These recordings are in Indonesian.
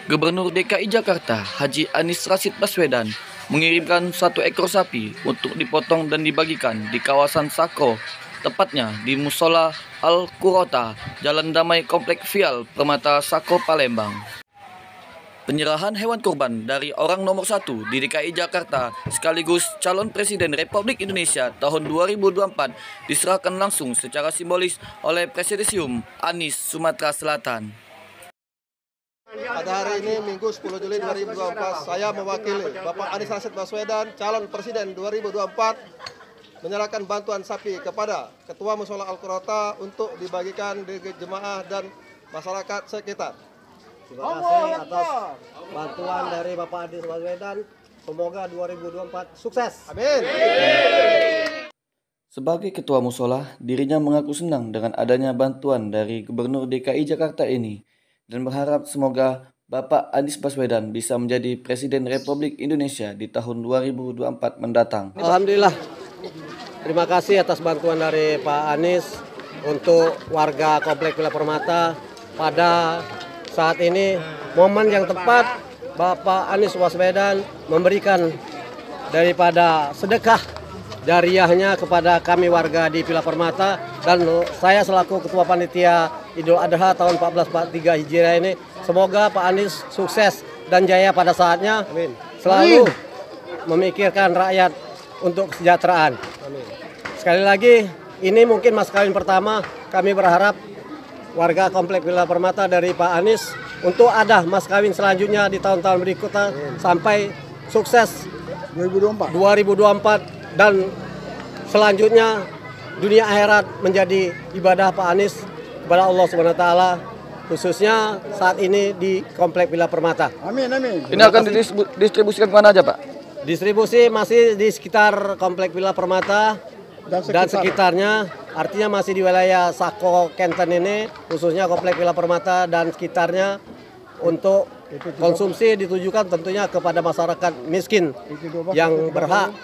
Gubernur DKI Jakarta Haji Anies Rashid Baswedan mengirimkan 1 ekor sapi untuk dipotong dan dibagikan di kawasan Sako, tepatnya di Musola Al-Qurota, Jalan Damai Komplek Vial Permata Sako, Palembang. Penyerahan hewan kurban dari orang nomor 1 di DKI Jakarta sekaligus calon Presiden Republik Indonesia tahun 2024 diserahkan langsung secara simbolis oleh Presidium Anies Sumatera Selatan. Pada hari ini Minggu 10 Juli 2024, saya mewakili Bapak Anies Rashid Baswedan, calon Presiden 2024, menyerahkan bantuan sapi kepada Ketua Musola Al-Qurota untuk dibagikan di jemaah dan masyarakat sekitar. Terima kasih atas bantuan dari Bapak Anies Baswedan. Semoga 2024 sukses. Amin. Sebagai Ketua Musola, dirinya mengaku senang dengan adanya bantuan dari Gubernur DKI Jakarta ini dan berharap semoga Bapak Anies Baswedan bisa menjadi Presiden Republik Indonesia di tahun 2024 mendatang. Alhamdulillah. Terima kasih atas bantuan dari Pak Anies untuk warga Komplek Villa Permata. Pada saat ini momen yang tepat Bapak Anies Baswedan memberikan daripada sedekah jariyahnya kepada kami warga di Villa Permata, dan saya selaku Ketua Panitia Idul Adha tahun 1443 Hijriah ini, semoga Pak Anies sukses dan jaya pada saatnya. Amin. Selalu memikirkan rakyat untuk kesejahteraan. Amin. Sekali lagi, ini mungkin mas kawin pertama. Kami berharap warga Komplek Villa Permata dari Pak Anies untuk ada mas kawin selanjutnya di tahun-tahun berikutnya sampai sukses 2024 dan selanjutnya dunia akhirat menjadi ibadah Pak Anies kepada Allah Subhanahu wa taala, khususnya saat ini di Komplek Villa Permata. Amin, amin. Ini akan didistribusikan kemana aja, Pak? Distribusi masih di sekitar Komplek Villa Permata dan sekitarnya, artinya masih di wilayah Sako Kenten ini, khususnya Komplek Villa Permata dan sekitarnya. Untuk konsumsi ditujukan tentunya kepada masyarakat miskin yang berhak.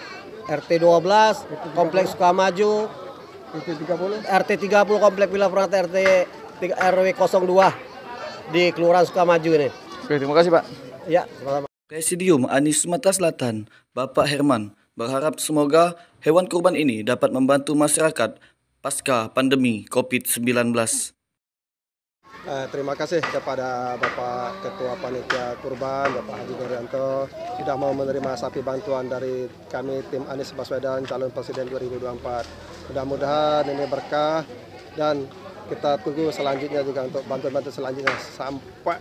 RT 12, Kompleks Sukamaju, RT 30 Komplek Villa Permata, RT RW 02 di Kelurahan Sukamaju ini. Oke, terima kasih, Pak. Ya, sama-sama. Presidium Anies Sumatera Selatan, Bapak Herman, berharap semoga hewan kurban ini dapat membantu masyarakat pasca pandemi COVID-19. Terima kasih kepada Bapak Ketua Panitia Kurban, Bapak Haji Nuryanto, sudah mau menerima sapi bantuan dari kami tim Anies Baswedan, calon Presiden 2024. Mudah-mudahan ini berkah dan kita tunggu selanjutnya juga untuk bantuan-bantuan selanjutnya sampai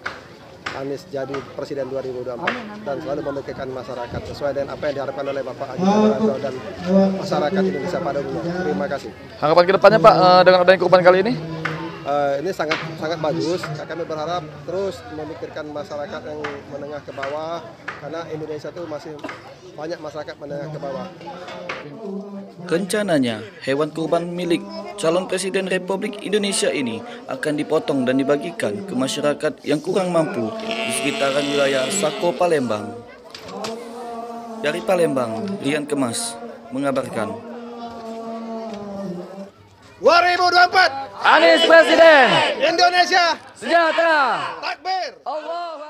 Anies jadi Presiden 2024 dan selalu memikirkan masyarakat sesuai dengan apa yang diharapkan oleh Bapak Haji Nuryanto dan masyarakat Indonesia pada umumnya. Terima kasih. Harapan ke depannya, Pak, dengan adanya kurban kali ini? Ini sangat bagus. Kami berharap terus memikirkan masyarakat yang menengah ke bawah, karena Indonesia itu masih banyak masyarakat menengah ke bawah. Rencananya, hewan kurban milik calon Presiden Republik Indonesia ini akan dipotong dan dibagikan ke masyarakat yang kurang mampu di sekitaran wilayah Sako, Palembang. Dari Palembang, Rian Kemas mengabarkan. 2024 Anies Presiden, Indonesia sejahtera. takbir. Allah.